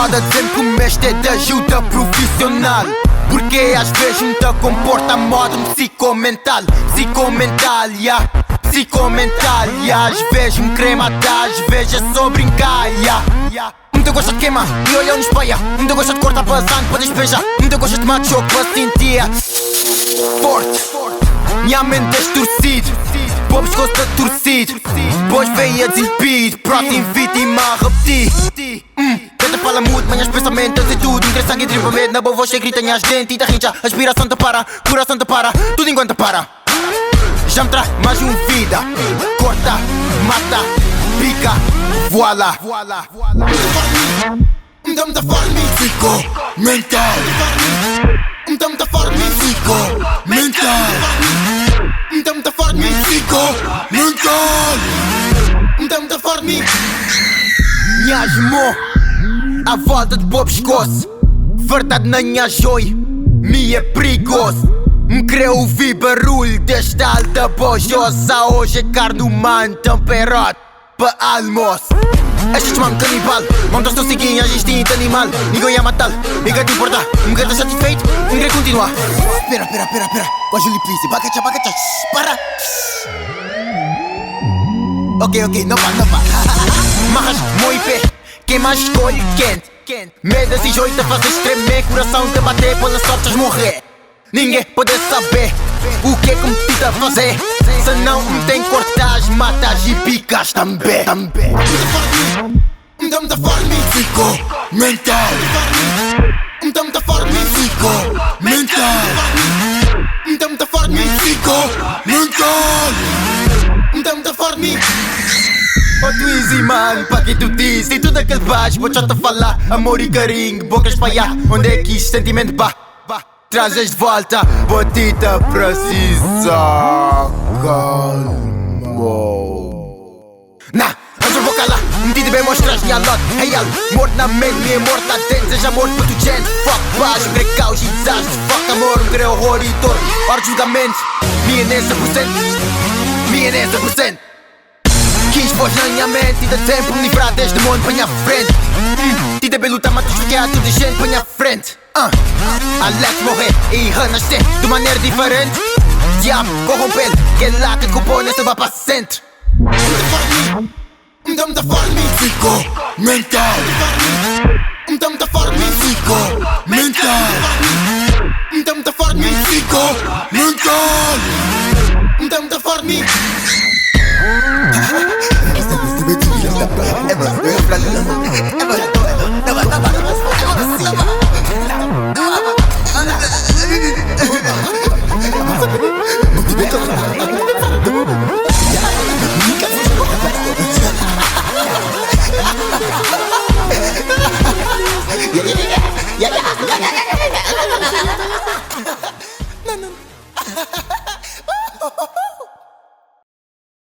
Nada sempre comeste de ajuda profissional, porque às vezes não te comporta a modo psicomental. Psicomental, yeah. Psicomental, yeah. Às vezes me quer matar, às vezes é só brincar, yeah. Muita gosta de queimar e olha no espelho. Muita gosta de cortar passando para despejar. Muita gosta de macho para sentir forte. Minha mente é estorcido, pobres gosta de torcido. Pois veio a desempido, próximo vítima a repetir. Tenta fala muito, manhas pensamentos e tudo. Entre sangue e tripamento, na boa voz você grita as dentes e da rincha. Aspiração te para, coração te para, tudo enquanto para. Já me traz mais uma vida. Corta, mata, pica, voila. Muita forma psico, mental. Muita forma psico, mental. Muita forma psico, mental. Muita forma. Nhasmo, à volta de boa pescoço. Verdade na minha joia, me é perigoso. Me queria ouvir barulho desta alta bojosa. Hoje é carne humana, temperado para almoço. Estes mano canibal, montam seu seguinho, a instinto animal. Ninguém ia matar, ninguém te importa. Me quer estar satisfeito, me quer continuar. Pera, Wajuli please, bagacha, para. Ok, não pá. Marras, moi pé, quem mais escolhe quente. Medas e joita fazes tremer, coração te bater, pelas sortes morrer. Ninguém pode saber o que é que me pedi a fazer. Se não me tem cortas, matas e picas também. Muita forma psico, mental. Muita forma psico, mental. Muita forma psico, mental. Muita forma. Oh tu easy man, pa' que tu diz. E tudo aquele baixo, vou te falar. Amor e carinho, boca espalhar. Onde é que este sentimento bah? Trazes de volta, botita precisa calma. Nah, antes vou calar, metido bem mostras minha lote. Hey al, morto na mente, minha morta dentro. Seja morto por tu gente, fuck baixo, grei caos e desastre. Fuck amor, grei horror e dor. Hora de julgamento, minha nessa por cento. Quis voz na minha mente e dá tempo me livrar deste mundo para minha frente. Tida bem lutar, mas tu ficar tudo de gente para minha frente. Alex morrer e renascer de maneira diferente. Diabo, corromper, que lá que compõe essa vai para centro. Muita forma psico, mental. Muita forma psico, mental. Muita forma psico, mental. Muita forma.